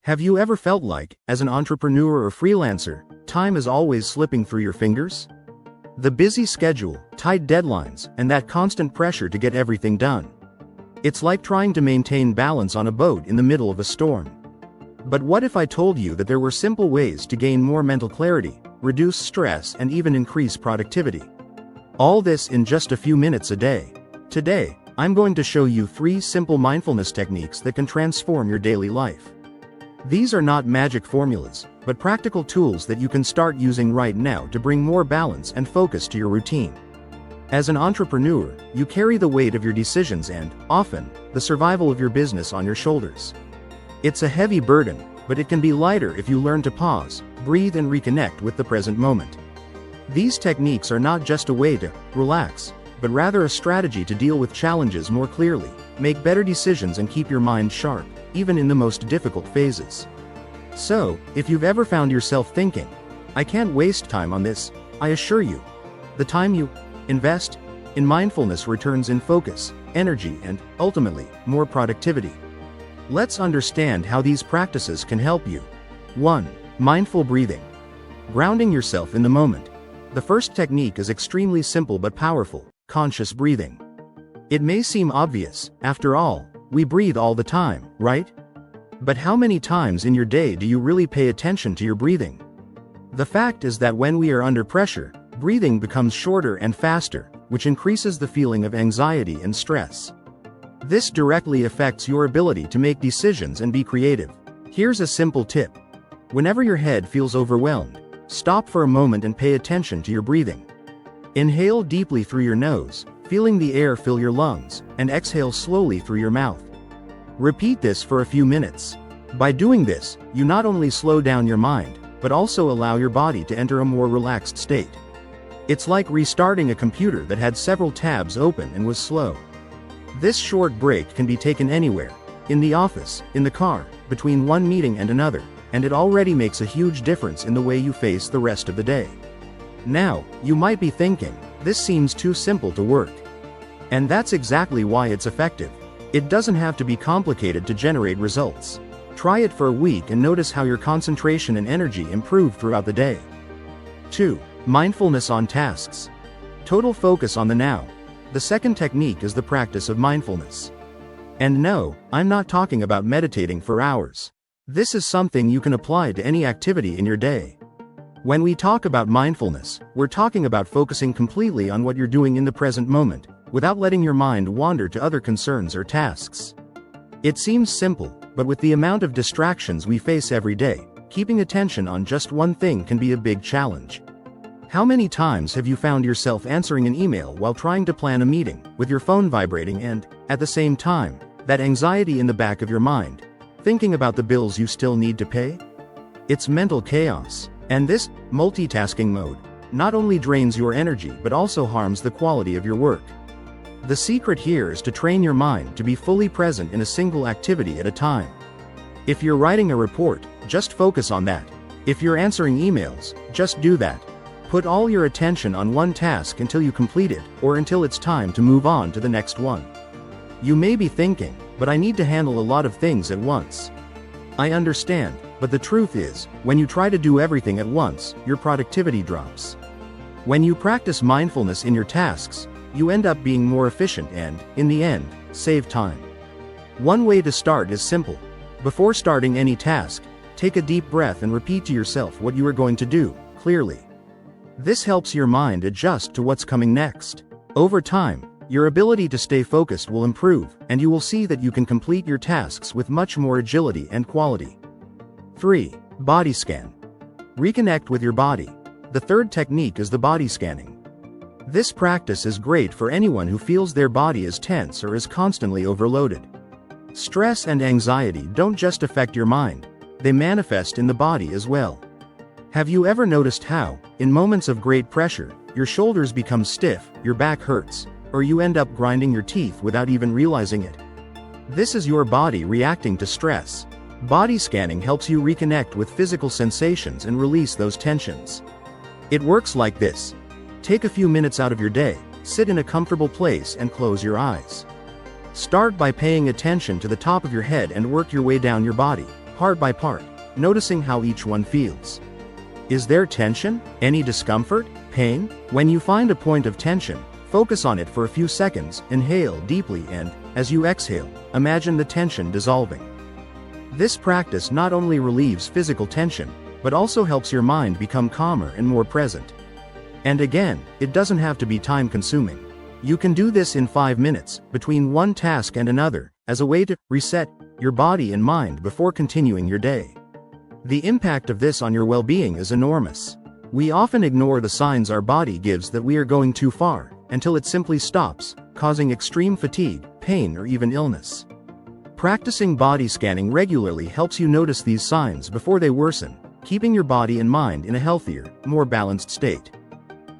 Have you ever felt like, as an entrepreneur or freelancer, time is always slipping through your fingers? The busy schedule, tight deadlines, and that constant pressure to get everything done. It's like trying to maintain balance on a boat in the middle of a storm. But what if I told you that there were simple ways to gain more mental clarity, reduce stress, and even increase productivity? All this in just a few minutes a day. Today, I'm going to show you 3 simple mindfulness techniques that can transform your daily life. These are not magic formulas, but practical tools that you can start using right now to bring more balance and focus to your routine. As an entrepreneur, you carry the weight of your decisions and, often, the survival of your business on your shoulders. It's a heavy burden, but it can be lighter if you learn to pause, breathe, and reconnect with the present moment. These techniques are not just a way to relax, but rather a strategy to deal with challenges more clearly, make better decisions, and keep your mind sharp, even in the most difficult phases. So, if you've ever found yourself thinking, "I can't waste time on this," I assure you, the time you invest in mindfulness returns in focus, energy, and, ultimately, more productivity. Let's understand how these practices can help you. 1. Mindful breathing. Grounding yourself in the moment. The first technique is extremely simple but powerful: conscious breathing. It may seem obvious, after all, we breathe all the time, right? But how many times in your day do you really pay attention to your breathing? The fact is that when we are under pressure, breathing becomes shorter and faster, which increases the feeling of anxiety and stress. This directly affects your ability to make decisions and be creative. Here's a simple tip. Whenever your head feels overwhelmed, stop for a moment and pay attention to your breathing. Inhale deeply through your nose, feeling the air fill your lungs, and exhale slowly through your mouth. Repeat this for a few minutes. By doing this, you not only slow down your mind, but also allow your body to enter a more relaxed state. It's like restarting a computer that had several tabs open and was slow. This short break can be taken anywhere, in the office, in the car, between one meeting and another, and it already makes a huge difference in the way you face the rest of the day. Now, you might be thinking, this seems too simple to work. And that's exactly why it's effective. It doesn't have to be complicated to generate results. Try it for a week and notice how your concentration and energy improve throughout the day. 2. Mindfulness on tasks. Total focus on the now. The second technique is the practice of mindfulness. And no, I'm not talking about meditating for hours. This is something you can apply to any activity in your day. When we talk about mindfulness, we're talking about focusing completely on what you're doing in the present moment, without letting your mind wander to other concerns or tasks. It seems simple, but with the amount of distractions we face every day, keeping attention on just one thing can be a big challenge. How many times have you found yourself answering an email while trying to plan a meeting, with your phone vibrating and, at the same time, that anxiety in the back of your mind, thinking about the bills you still need to pay? It's mental chaos. And this multitasking mode not only drains your energy but also harms the quality of your work. The secret here is to train your mind to be fully present in a single activity at a time. If you're writing a report, just focus on that. If you're answering emails, just do that. Put all your attention on one task until you complete it, or until it's time to move on to the next one. You may be thinking, but I need to handle a lot of things at once. I understand, but the truth is, when you try to do everything at once, your productivity drops. When you practice mindfulness in your tasks, you end up being more efficient and, in the end, save time. One way to start is simple. Before starting any task, take a deep breath and repeat to yourself what you are going to do, clearly. This helps your mind adjust to what's coming next. Over time, your ability to stay focused will improve, and you will see that you can complete your tasks with much more agility and quality. 3. Body scan. Reconnect with your body. The third technique is the body scanning. This practice is great for anyone who feels their body is tense or is constantly overloaded. Stress and anxiety don't just affect your mind, they manifest in the body as well. Have you ever noticed how, in moments of great pressure, your shoulders become stiff, your back hurts, or you end up grinding your teeth without even realizing it? This is your body reacting to stress. Body scanning helps you reconnect with physical sensations and release those tensions. It works like this. Take a few minutes out of your day, sit in a comfortable place and close your eyes. Start by paying attention to the top of your head and work your way down your body, part by part, noticing how each one feels. Is there tension? Any discomfort? Pain? When you find a point of tension, focus on it for a few seconds, inhale deeply and, as you exhale, imagine the tension dissolving. This practice not only relieves physical tension, but also helps your mind become calmer and more present. And again, it doesn't have to be time-consuming. You can do this in 5 minutes, between one task and another, as a way to reset your body and mind before continuing your day. The impact of this on your well-being is enormous. We often ignore the signs our body gives that we are going too far, until it simply stops, causing extreme fatigue, pain, or even illness. Practicing body scanning regularly helps you notice these signs before they worsen, keeping your body and mind in a healthier, more balanced state.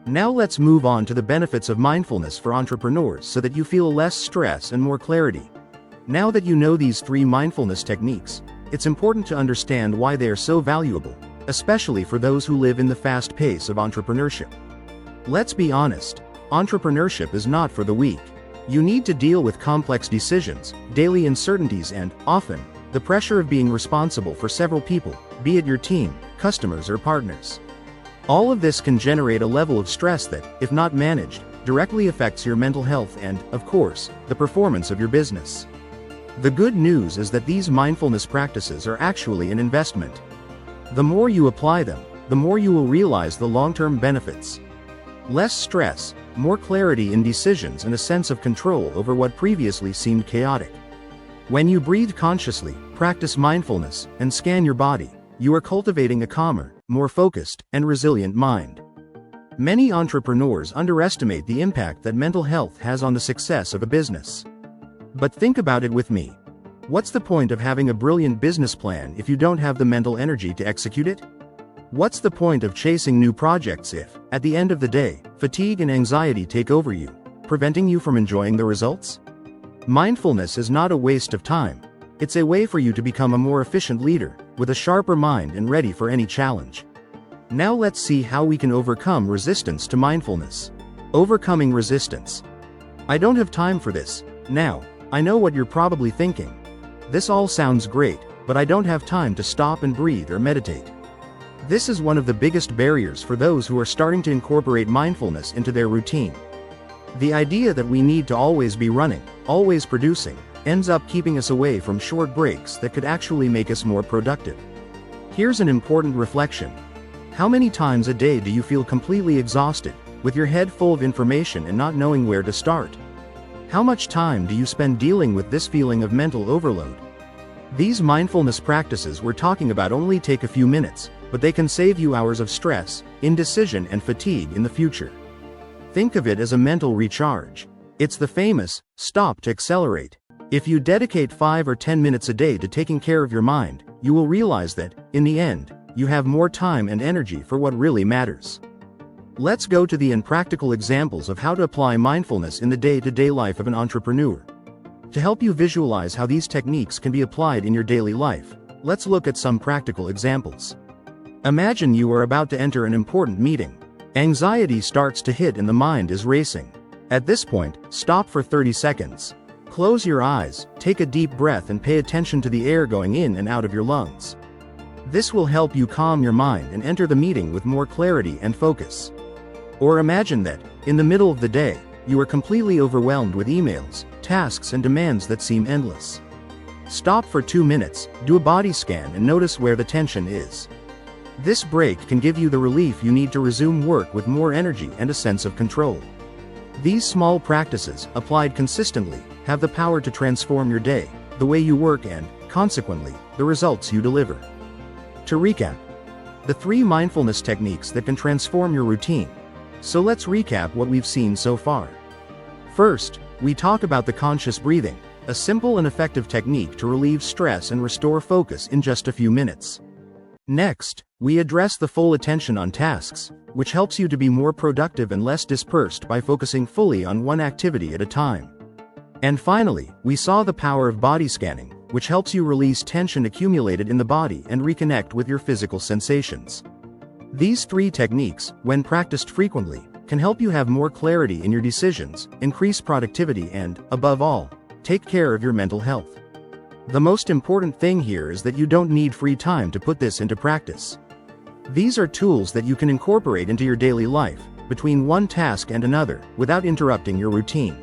Now let's move on to the benefits of mindfulness for entrepreneurs so that you feel less stress and more clarity. Now that you know these 3 mindfulness techniques, it's important to understand why they are so valuable, especially for those who live in the fast pace of entrepreneurship. Let's be honest, entrepreneurship is not for the weak. You need to deal with complex decisions, daily uncertainties and, often, the pressure of being responsible for several people, be it your team, customers or partners. All of this can generate a level of stress that, if not managed, directly affects your mental health and, of course, the performance of your business. The good news is that these mindfulness practices are actually an investment. The more you apply them, the more you will realize the long-term benefits. Less stress, more clarity in decisions and a sense of control over what previously seemed chaotic. When you breathe consciously, practice mindfulness, and scan your body, you are cultivating a calmer, more focused, and resilient mind. Many entrepreneurs underestimate the impact that mental health has on the success of a business. But think about it with me. What's the point of having a brilliant business plan if you don't have the mental energy to execute it? What's the point of chasing new projects if, at the end of the day, fatigue and anxiety take over you, preventing you from enjoying the results? Mindfulness is not a waste of time. It's a way for you to become a more efficient leader, with a sharper mind and ready for any challenge. Now let's see how we can overcome resistance to mindfulness. Overcoming resistance. I don't have time for this. Now, I know what you're probably thinking. This all sounds great, but I don't have time to stop and breathe or meditate. This is one of the biggest barriers for those who are starting to incorporate mindfulness into their routine. The idea that we need to always be running, always producing, ends up keeping us away from short breaks that could actually make us more productive. Here's an important reflection. How many times a day do you feel completely exhausted, with your head full of information and not knowing where to start? How much time do you spend dealing with this feeling of mental overload? These mindfulness practices we're talking about only take a few minutes, but they can save you hours of stress, indecision and fatigue in the future. Think of it as a mental recharge. It's the famous, stop to accelerate. If you dedicate 5 or 10 minutes a day to taking care of your mind, you will realize that, in the end, you have more time and energy for what really matters. Let's go to the impractical examples of how to apply mindfulness in the day-to-day life of an entrepreneur. To help you visualize how these techniques can be applied in your daily life, let's look at some practical examples. Imagine you are about to enter an important meeting. Anxiety starts to hit and the mind is racing. At this point, stop for 30 seconds. Close your eyes, take a deep breath and pay attention to the air going in and out of your lungs. This will help you calm your mind and enter the meeting with more clarity and focus. Or imagine that, in the middle of the day, you are completely overwhelmed with emails, tasks and demands that seem endless. Stop for 2 minutes, do a body scan and notice where the tension is. This break can give you the relief you need to resume work with more energy and a sense of control. These small practices, applied consistently, have the power to transform your day, the way you work and, consequently, the results you deliver. To recap, the 3 mindfulness techniques that can transform your routine. So let's recap what we've seen so far. First, we talk about the conscious breathing, a simple and effective technique to relieve stress and restore focus in just a few minutes. Next, we address the full attention on tasks, which helps you to be more productive and less dispersed by focusing fully on one activity at a time. And finally, we saw the power of body scanning, which helps you release tension accumulated in the body and reconnect with your physical sensations. These 3 techniques, when practiced frequently, can help you have more clarity in your decisions, increase productivity and, above all, take care of your mental health. The most important thing here is that you don't need free time to put this into practice. These are tools that you can incorporate into your daily life, between one task and another, without interrupting your routine.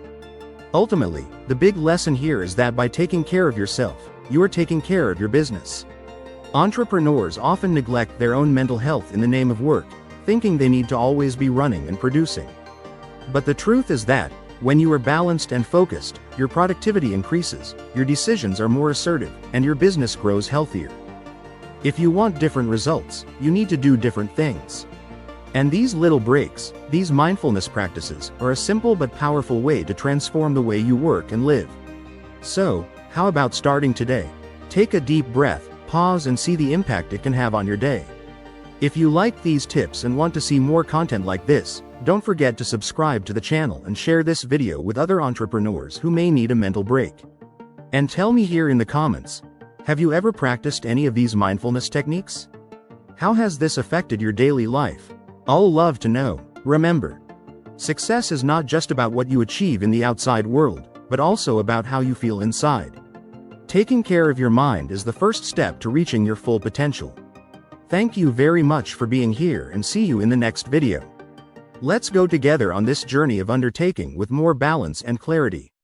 Ultimately, the big lesson here is that by taking care of yourself, you are taking care of your business. Entrepreneurs often neglect their own mental health in the name of work, thinking they need to always be running and producing. But the truth is that, when you are balanced and focused, your productivity increases, your decisions are more assertive, and your business grows healthier. If you want different results, you need to do different things. And these little breaks, these mindfulness practices, are a simple but powerful way to transform the way you work and live. So, how about starting today? Take a deep breath, pause and see the impact it can have on your day. If you like these tips and want to see more content like this, don't forget to subscribe to the channel and share this video with other entrepreneurs who may need a mental break. And tell me here in the comments, have you ever practiced any of these mindfulness techniques? How has this affected your daily life? I'll love to know. Remember, success is not just about what you achieve in the outside world, but also about how you feel inside. Taking care of your mind is the first step to reaching your full potential. Thank you very much for being here and see you in the next video. Let's go together on this journey of undertaking with more balance and clarity.